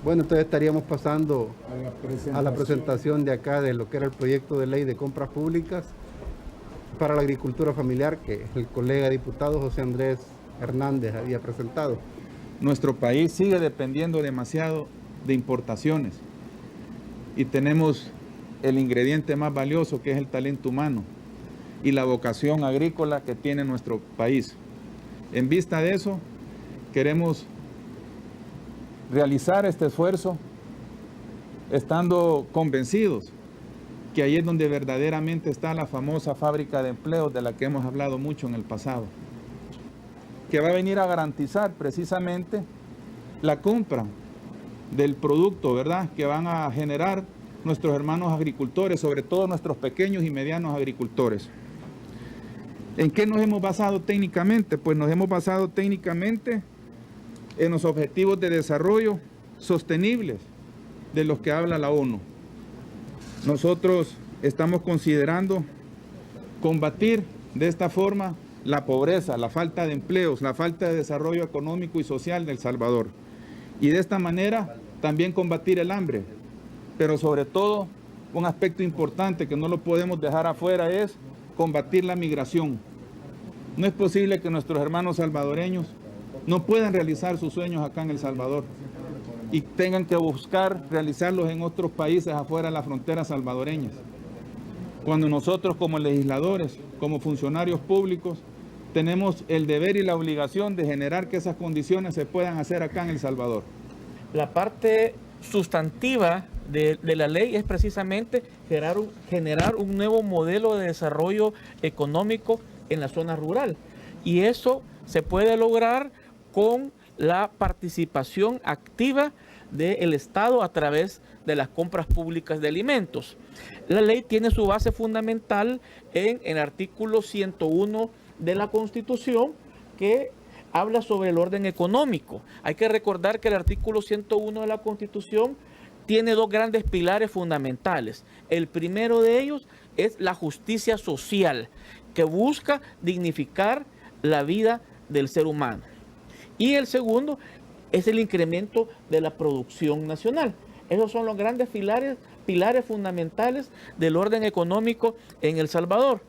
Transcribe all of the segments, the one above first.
Bueno, entonces estaríamos pasando a la presentación de acá de lo que era el proyecto de ley de compras públicas para la agricultura familiar que el colega diputado José Andrés Hernández había presentado. Nuestro país sigue dependiendo demasiado de importaciones y tenemos el ingrediente más valioso, que es el talento humano y la vocación agrícola que tiene nuestro país. En vista de eso, queremos realizar este esfuerzo estando convencidos que ahí es donde verdaderamente está la famosa fábrica de empleos de la que hemos hablado mucho en el pasado, que va a venir a garantizar precisamente la compra del producto, ¿verdad?, que van a generar nuestros hermanos agricultores, sobre todo nuestros pequeños y medianos agricultores. ¿En qué nos hemos basado técnicamente? Pues nos hemos basado técnicamente en los objetivos de desarrollo sostenibles de los que habla la ONU. Nosotros estamos considerando combatir de esta forma la pobreza, la falta de empleos, la falta de desarrollo económico y social de El Salvador. Y de esta manera también combatir el hambre. Pero sobre todo, un aspecto importante que no lo podemos dejar afuera es combatir la migración. No es posible que nuestros hermanos salvadoreños no puedan realizar sus sueños acá en El Salvador y tengan que buscar realizarlos en otros países afuera de las fronteras salvadoreñas. Cuando nosotros como legisladores, como funcionarios públicos, tenemos el deber y la obligación de generar que esas condiciones se puedan hacer acá en El Salvador. La parte sustantiva de la ley es precisamente generar un nuevo modelo de desarrollo económico en la zona rural. Y eso se puede lograr con la participación activa del Estado a través de las compras públicas de alimentos. La ley tiene su base fundamental en el artículo 101 de la Constitución, que habla sobre el orden económico. Hay que recordar que el artículo 101 de la Constitución tiene dos grandes pilares fundamentales. El primero de ellos es la justicia social, que busca dignificar la vida del ser humano. Y el segundo es el incremento de la producción nacional. Esos son los grandes pilares fundamentales del orden económico en El Salvador.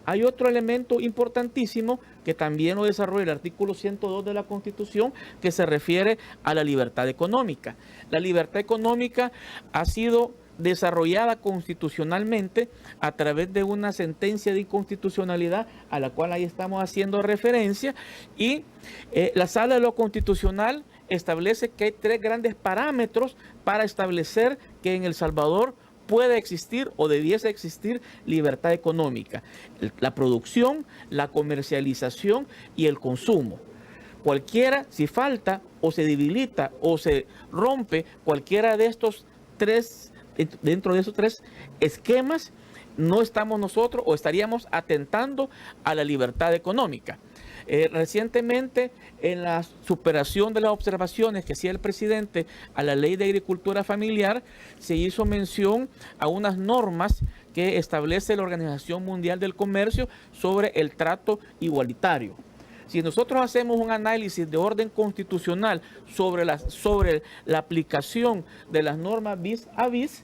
Hay otro elemento importantísimo que también lo desarrolla el artículo 102 de la Constitución, que se refiere a la libertad económica. La libertad económica ha sido desarrollada constitucionalmente a través de una sentencia de inconstitucionalidad a la cual ahí estamos haciendo referencia, y la Sala de lo Constitucional establece que hay tres grandes parámetros para establecer que en El Salvador puede existir o debiese existir libertad económica: la producción, la comercialización y el consumo. Cualquiera, si falta o se debilita o se rompe cualquiera de estos tres, dentro de esos tres esquemas, no estamos nosotros o estaríamos atentando a la libertad económica. Recientemente, en la superación de las observaciones que hacía el presidente a la Ley de Agricultura Familiar, se hizo mención a unas normas que establece la Organización Mundial del Comercio sobre el trato igualitario. Si nosotros hacemos un análisis de orden constitucional sobre la aplicación de las normas vis a vis,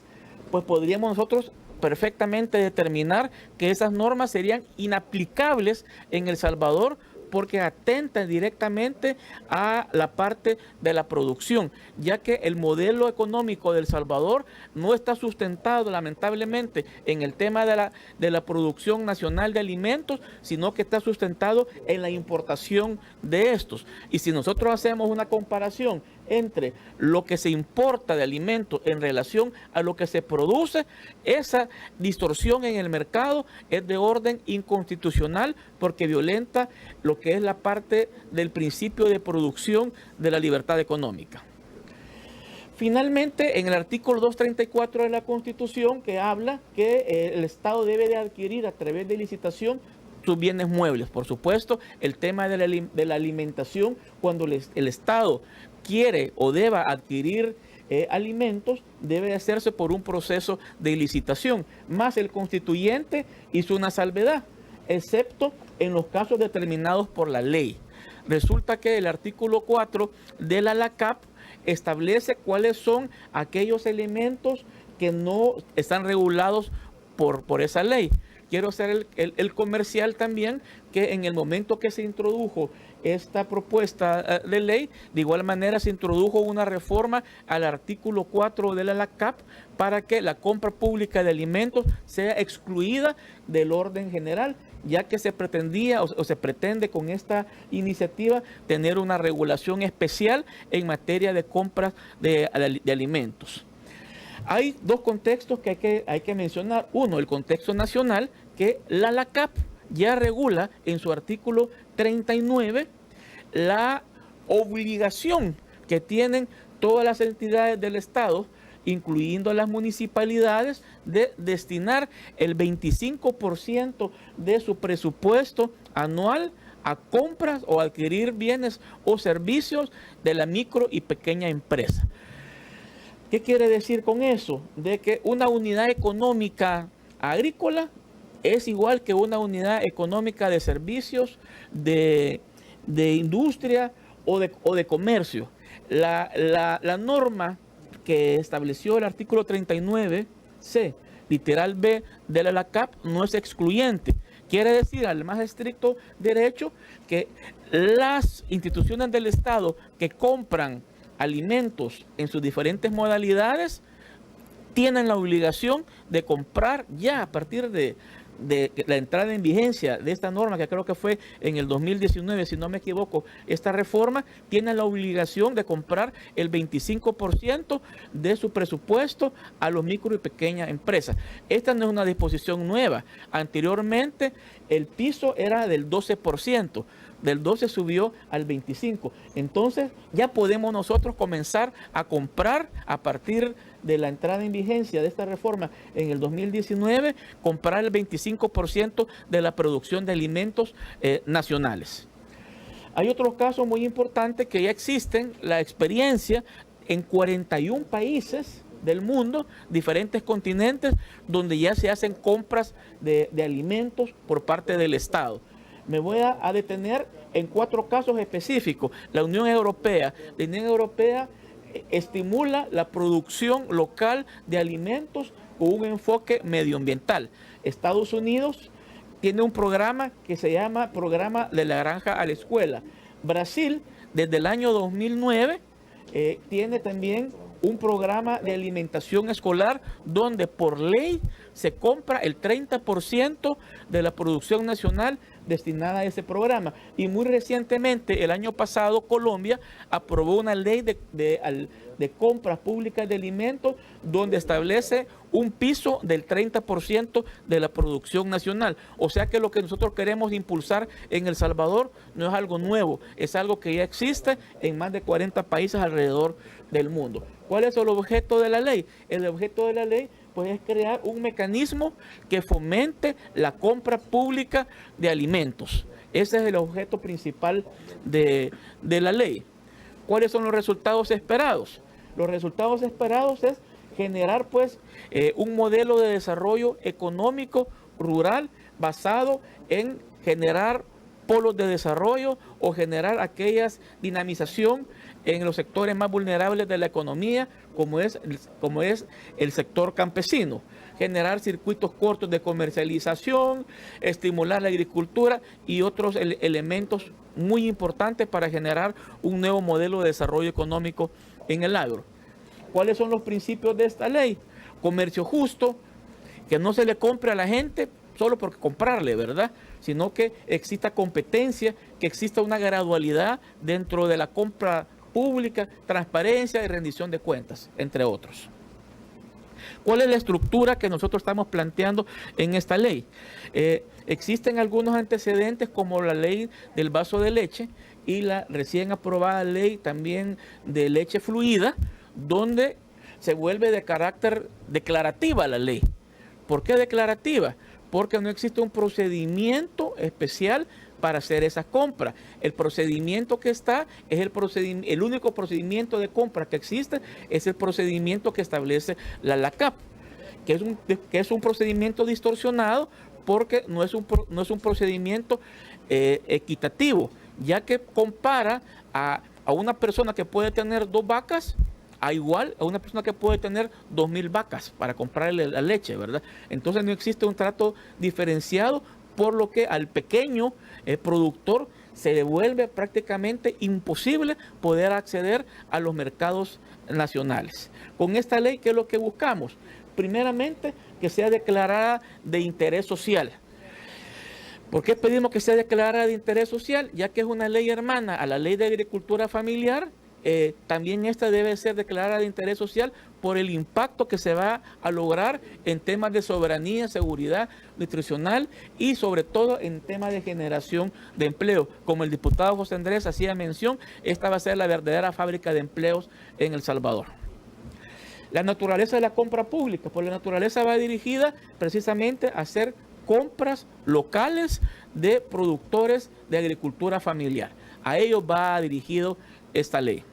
pues podríamos nosotros perfectamente determinar que esas normas serían inaplicables en El Salvador, porque atentan directamente a la parte de la producción, ya que el modelo económico de El Salvador no está sustentado lamentablemente en el tema de la producción nacional de alimentos, sino que está sustentado en la importación de estos. Y si nosotros hacemos una comparación entre lo que se importa de alimentos en relación a lo que se produce, esa distorsión en el mercado es de orden inconstitucional, porque violenta lo que es la parte del principio de producción de la libertad económica. Finalmente, en el artículo 234 de la Constitución, que habla que el Estado debe de adquirir a través de licitación sus bienes muebles. Por supuesto, el tema de la alimentación, cuando el Estado quiere o deba adquirir alimentos, debe hacerse por un proceso de licitación. Más el constituyente hizo una salvedad, excepto en los casos determinados por la ley. Resulta que el artículo 4 de la LACAP establece cuáles son aquellos elementos que no están regulados por esa ley. Quiero hacer el comercial también, que en el momento que se introdujo esta propuesta de ley, de igual manera se introdujo una reforma al artículo 4 de la LACAP para que la compra pública de alimentos sea excluida del orden general, ya que se pretendía o se pretende con esta iniciativa tener una regulación especial en materia de compras de alimentos. Hay dos contextos que hay que mencionar. Uno, el contexto nacional, que la LACAP ya regula en su artículo 39 la obligación que tienen todas las entidades del Estado, incluyendo las municipalidades, de destinar el 25% de su presupuesto anual a compras o adquirir bienes o servicios de la micro y pequeña empresa. ¿Qué quiere decir con eso? De que una unidad económica agrícola es igual que una unidad económica de servicios, de industria o de comercio. La norma que estableció el artículo 39C, literal B de la LACAP, no es excluyente. Quiere decir, al más estricto derecho, que las instituciones del Estado que compran alimentos en sus diferentes modalidades tienen la obligación de comprar ya a partir de la entrada en vigencia de esta norma, que creo que fue en el 2019, si no me equivoco, esta reforma, tienen la obligación de comprar el 25% de su presupuesto a los micro y pequeñas empresas. Esta no es una disposición nueva. Anteriormente el piso era del 12%. Del 12 subió al 25. Entonces ya podemos nosotros comenzar a comprar a partir de la entrada en vigencia de esta reforma en el 2019, comprar el 25% de la producción de alimentos nacionales. Hay otros casos muy importantes que ya existen, la experiencia en 41 países del mundo, diferentes continentes, donde ya se hacen compras de alimentos por parte del Estado. Me voy a detener en 4 casos específicos. La Unión Europea. La Unión Europea estimula la producción local de alimentos con un enfoque medioambiental. Estados Unidos tiene un programa que se llama Programa de la Granja a la Escuela. Brasil, desde el año 2009, tiene también un programa de alimentación escolar donde por ley se compra el 30% de la producción nacional destinada a ese programa. Y muy recientemente, el año pasado, Colombia aprobó una ley de compras públicas de alimentos donde establece un piso del 30% de la producción nacional. O sea que lo que nosotros queremos impulsar en El Salvador no es algo nuevo, es algo que ya existe en más de 40 países alrededor del mundo. ¿Cuál es el objeto de la ley? El objeto de la ley pues es crear un mecanismo que fomente la compra pública de alimentos. Ese es el objeto principal de la ley. ¿Cuáles son los resultados esperados? Los resultados esperados es generar pues un modelo de desarrollo económico rural basado en generar polos de desarrollo o generar aquellas dinamización en los sectores más vulnerables de la economía, como es el sector campesino. Generar circuitos cortos de comercialización, estimular la agricultura y otros elementos muy importantes para generar un nuevo modelo de desarrollo económico en el agro. ¿Cuáles son los principios de esta ley? Comercio justo, que no se le compre a la gente solo por comprarle, ¿verdad? Sino que exista competencia, que exista una gradualidad dentro de la compra pública, transparencia y rendición de cuentas, entre otros. ¿Cuál es la estructura que nosotros estamos planteando en esta ley? Existen algunos antecedentes como la ley del vaso de leche y la recién aprobada ley también de leche fluida, donde se vuelve de carácter declarativa la ley. ¿Por qué declarativa? Porque no existe un procedimiento especial para hacer esas compras. El procedimiento que está es el único procedimiento de compra que existe, es el procedimiento que establece la LACAP, que es un procedimiento distorsionado porque no es un procedimiento equitativo, ya que compara a a una persona que puede tener 2 vacas a igual a una persona que puede tener 2,000 vacas para comprarle la leche, ¿verdad? Entonces no existe un trato diferenciado, por lo que al pequeño productor se le vuelve prácticamente imposible poder acceder a los mercados nacionales. Con esta ley, ¿qué es lo que buscamos? Primeramente, que sea declarada de interés social. ¿Por qué pedimos que sea declarada de interés social? Ya que es una ley hermana a la ley de agricultura familiar. También esta debe ser declarada de interés social por el impacto que se va a lograr en temas de soberanía, seguridad nutricional y sobre todo en temas de generación de empleo. Como el diputado José Andrés hacía mención, esta va a ser la verdadera fábrica de empleos en El Salvador. La naturaleza de la compra pública, pues la naturaleza va dirigida precisamente a hacer compras locales de productores de agricultura familiar. A ellos va dirigido esta ley.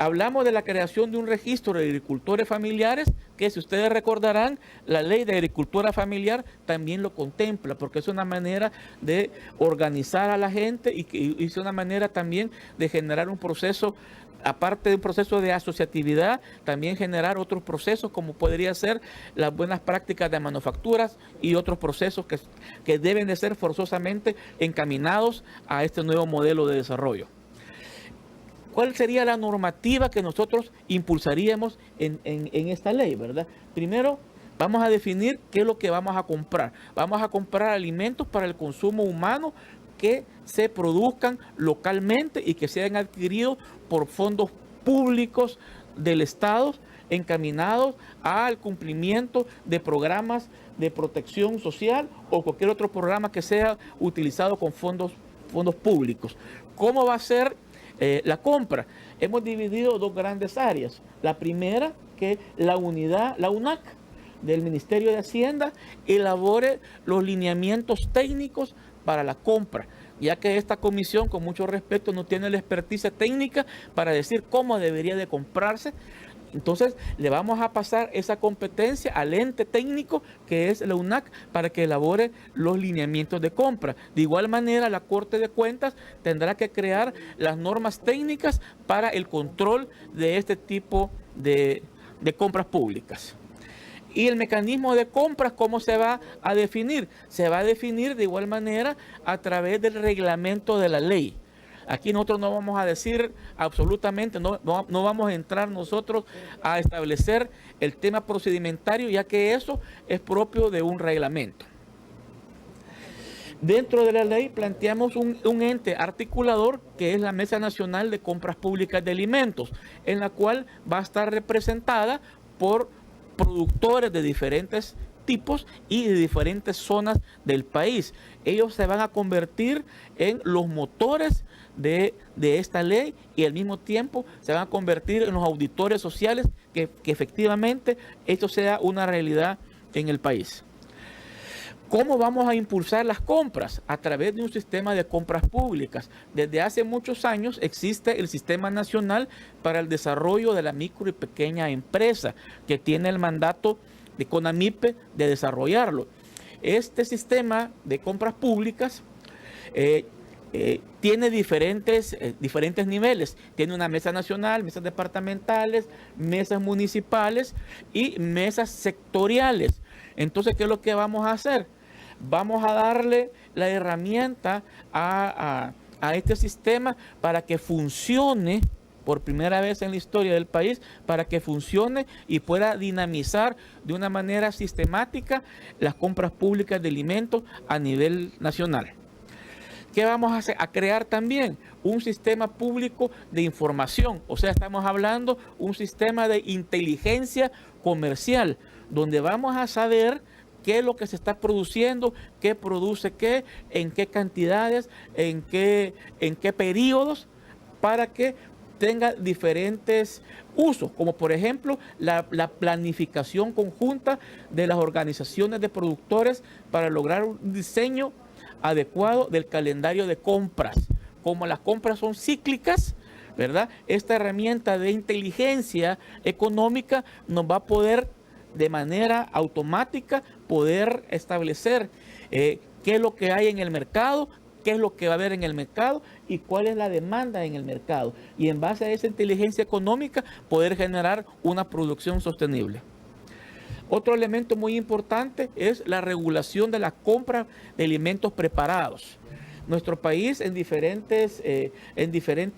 Hablamos de la creación de un registro de agricultores familiares, que si ustedes recordarán, la ley de agricultura familiar también lo contempla, porque es una manera de organizar a la gente y es una manera también de generar un proceso, aparte de un proceso de asociatividad, también generar otros procesos como podría ser las buenas prácticas de manufacturas y otros procesos que deben de ser forzosamente encaminados a este nuevo modelo de desarrollo. ¿Cuál sería la normativa que nosotros impulsaríamos en esta ley, verdad? Primero, vamos a definir qué es lo que vamos a comprar. Vamos a comprar alimentos para el consumo humano que se produzcan localmente y que sean adquiridos por fondos públicos del Estado encaminados al cumplimiento de programas de protección social o cualquier otro programa que sea utilizado con fondos públicos. ¿Cómo va a ser la compra? Hemos dividido 2 grandes áreas. La primera, que la UNAC del Ministerio de Hacienda elabore los lineamientos técnicos para la compra, ya que esta comisión, con mucho respeto, no tiene la experticia técnica para decir cómo debería de comprarse. Entonces le vamos a pasar esa competencia al ente técnico que es la UNAC para que elabore los lineamientos de compra. De igual manera, la Corte de Cuentas tendrá que crear las normas técnicas para el control de este tipo de compras públicas. Y el mecanismo de compras, ¿cómo se va a definir? Se va a definir de igual manera a través del reglamento de la ley. Aquí nosotros no vamos a decir absolutamente, no vamos a entrar nosotros a establecer el tema procedimentario, ya que eso es propio de un reglamento. Dentro de la ley planteamos un ente articulador que es la Mesa Nacional de Compras Públicas de Alimentos, en la cual va a estar representada por productores de diferentes tipos y de diferentes zonas del país. Ellos se van a convertir en los motores de esta ley y al mismo tiempo se van a convertir en los auditores sociales que efectivamente esto sea una realidad en el país. ¿Cómo vamos a impulsar las compras? A través de un sistema de compras públicas. Desde hace muchos años existe el Sistema Nacional para el Desarrollo de la Micro y Pequeña Empresa, que tiene el mandato de CONAMIPE de desarrollarlo. Este sistema de compras públicas tiene diferentes niveles. Tiene una mesa nacional, mesas departamentales, mesas municipales y mesas sectoriales. Entonces, ¿qué es lo que vamos a hacer? Vamos a darle la herramienta a este sistema para que funcione por primera vez en la historia del país, para que funcione y pueda dinamizar de una manera sistemática las compras públicas de alimentos a nivel nacional. ¿Qué vamos a hacer? A crear también un sistema público de información, o sea, estamos hablando un sistema de inteligencia comercial, donde vamos a saber qué es lo que se está produciendo, qué produce qué, en qué cantidades, en qué periodos, para que tenga diferentes usos, como por ejemplo la planificación conjunta de las organizaciones de productores para lograr un diseño adecuado del calendario de compras. Como las compras son cíclicas, ¿verdad? Esta herramienta de inteligencia económica nos va a poder de manera automática poder establecer qué es lo que hay en el mercado, qué es lo que va a haber en el mercado y cuál es la demanda en el mercado. Y en base a esa inteligencia económica poder generar una producción sostenible. Otro elemento muy importante es la regulación de la compra de alimentos preparados. Nuestro país en diferentes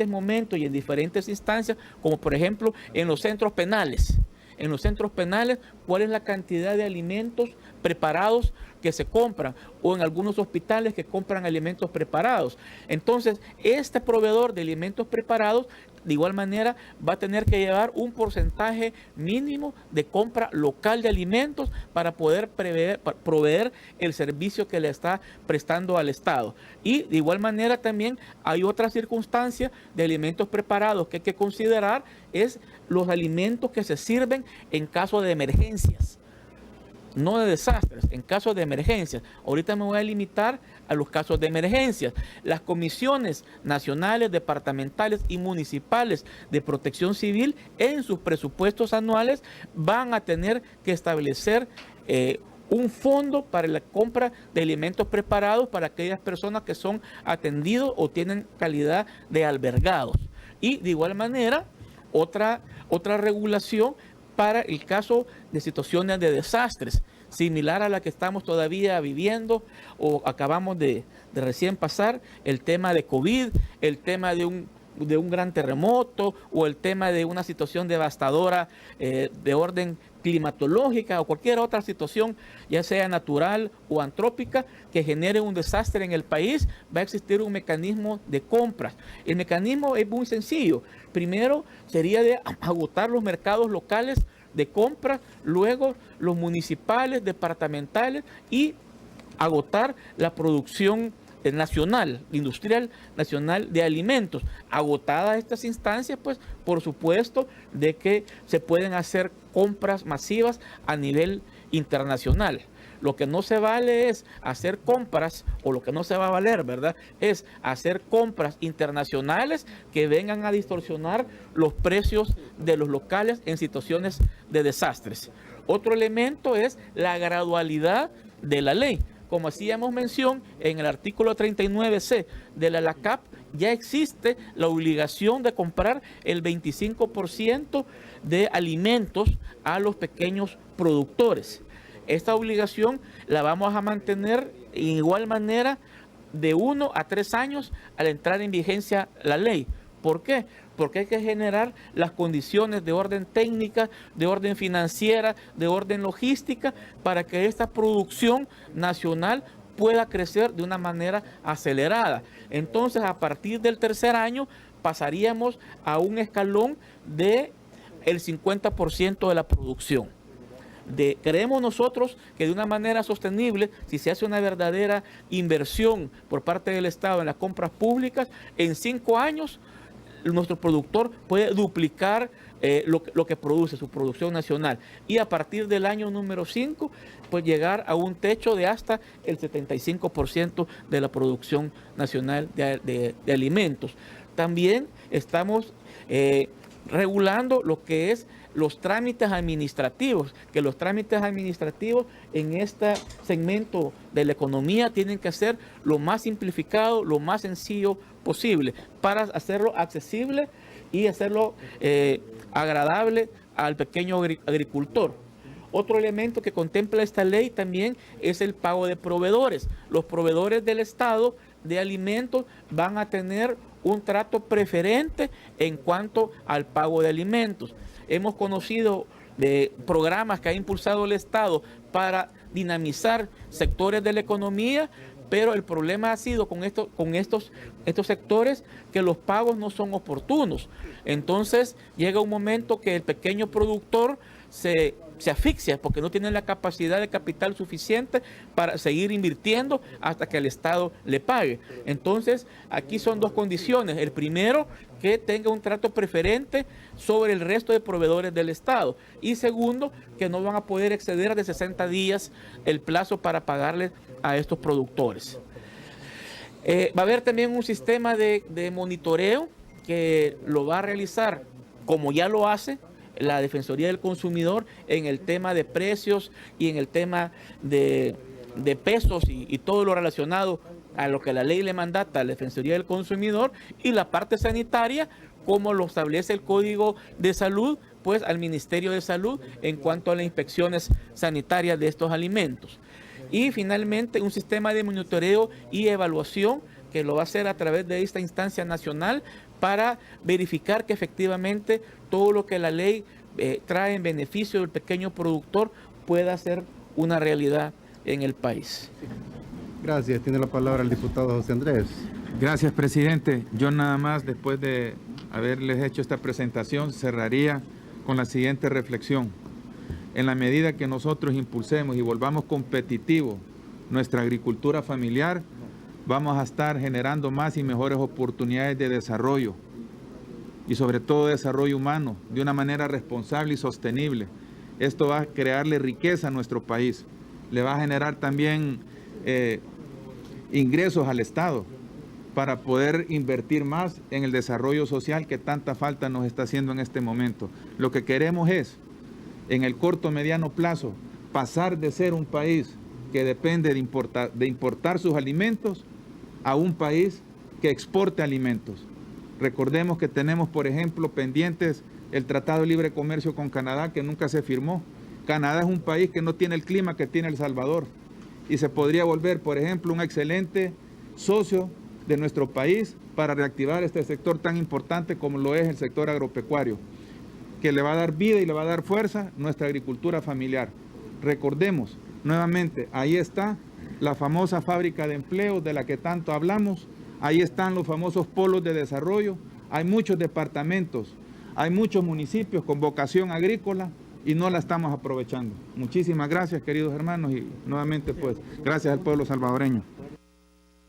momentos y en diferentes instancias, como por ejemplo en los centros penales. En los centros penales, ¿cuál es la cantidad de alimentos preparados que se compran? O en algunos hospitales que compran alimentos preparados. Entonces, este proveedor de alimentos preparados, de igual manera, va a tener que llevar un porcentaje mínimo de compra local de alimentos para poder proveer el servicio que le está prestando al Estado. Y de igual manera también hay otra circunstancia de alimentos preparados que hay que considerar, es los alimentos que se sirven en caso de emergencias. No de desastres, en casos de emergencias. Ahorita me voy a limitar a los casos de emergencias. Las comisiones nacionales, departamentales y municipales de protección civil en sus presupuestos anuales van a tener que establecer un fondo para la compra de alimentos preparados para aquellas personas que son atendidos o tienen calidad de albergados. Y de igual manera, otra regulación para el caso de situaciones de desastres, similar a la que estamos todavía viviendo o acabamos de recién pasar, el tema de COVID, el tema de un gran terremoto o el tema de una situación devastadora de orden climatológica o cualquier otra situación, ya sea natural o antrópica, que genere un desastre en el país, va a existir un mecanismo de compras. El mecanismo es muy sencillo. Primero sería de agotar los mercados locales de compra, luego los municipales, departamentales y agotar la producción nacional, industrial nacional de alimentos. Agotadas estas instancias, pues por supuesto de que se pueden hacer compras masivas a nivel internacional. Lo que no se vale es hacer compras, o lo que no se va a valer, ¿verdad? Es hacer compras internacionales que vengan a distorsionar los precios de los locales en situaciones de desastres. Otro elemento es la gradualidad de la ley. Como hacíamos mención, en el artículo 39C de la LACAP ya existe la obligación de comprar el 25% de alimentos a los pequeños productores. Esta obligación la vamos a mantener en igual manera de 1 a 3 años al entrar en vigencia la ley. ¿Por qué? Porque hay que generar las condiciones de orden técnica, de orden financiera, de orden logística, para que esta producción nacional pueda crecer de una manera acelerada. Entonces, a partir del tercer año, pasaríamos a un escalón del 50% de la producción. Creemos nosotros que de una manera sostenible, si se hace una verdadera inversión por parte del Estado en las compras públicas, en 5 años nuestro productor puede duplicar lo que produce, su producción nacional. Y a partir del año número 5, pues llegar a un techo de hasta el 75% de la producción nacional de alimentos. También estamos regulando lo que es los trámites administrativos, que los trámites administrativos en este segmento de la economía tienen que ser lo más simplificado, lo más sencillo posible, para hacerlo accesible y hacerlo agradable al pequeño agricultor. Otro elemento que contempla esta ley también es el pago de proveedores. Los proveedores del Estado de alimentos van a tener un trato preferente en cuanto al pago de alimentos. Hemos conocido de programas que ha impulsado el Estado para dinamizar sectores de la economía, pero el problema ha sido con estos sectores que los pagos no son oportunos. Entonces llega un momento que el pequeño productor se asfixia porque no tiene la capacidad de capital suficiente para seguir invirtiendo hasta que el Estado le pague. Entonces, aquí son dos condiciones. El primero, que tenga un trato preferente sobre el resto de proveedores del Estado. Y segundo, que no van a poder exceder de 60 días el plazo para pagarles a estos productores. Va a haber también un sistema de monitoreo que lo va a realizar, como ya lo hace la Defensoría del Consumidor, en el tema de precios y en el tema de pesos y todo lo relacionado a lo que la ley le mandata a la Defensoría del Consumidor, y la parte sanitaria, como lo establece el Código de Salud, pues al Ministerio de Salud en cuanto a las inspecciones sanitarias de estos alimentos. Y finalmente un sistema de monitoreo y evaluación que lo va a hacer a través de esta instancia nacional para verificar que efectivamente todo lo que la ley trae en beneficio del pequeño productor pueda ser una realidad en el país. Gracias. Tiene la palabra el diputado José Andrés. Gracias, presidente. Yo nada más, después de haberles hecho esta presentación, cerraría con la siguiente reflexión. En la medida que nosotros impulsemos y volvamos competitivo nuestra agricultura familiar, vamos a estar generando más y mejores oportunidades de desarrollo y sobre todo desarrollo humano de una manera responsable y sostenible. Esto va a crearle riqueza a nuestro país, le va a generar también ingresos al Estado para poder invertir más en el desarrollo social que tanta falta nos está haciendo en este momento. Lo que queremos es, en el corto mediano plazo, pasar de ser un país que depende de importar sus alimentos a un país que exporte alimentos. Recordemos que tenemos, por ejemplo, pendientes el Tratado de Libre Comercio con Canadá, que nunca se firmó. Canadá es un país que no tiene el clima que tiene El Salvador y se podría volver, por ejemplo, un excelente socio de nuestro país para reactivar este sector tan importante como lo es el sector agropecuario, que le va a dar vida y le va a dar fuerza a nuestra agricultura familiar. Recordemos, nuevamente, ahí está la famosa fábrica de empleo de la que tanto hablamos, ahí están los famosos polos de desarrollo, hay muchos departamentos, hay muchos municipios con vocación agrícola y no la estamos aprovechando. Muchísimas gracias, queridos hermanos, y nuevamente, pues, gracias al pueblo salvadoreño.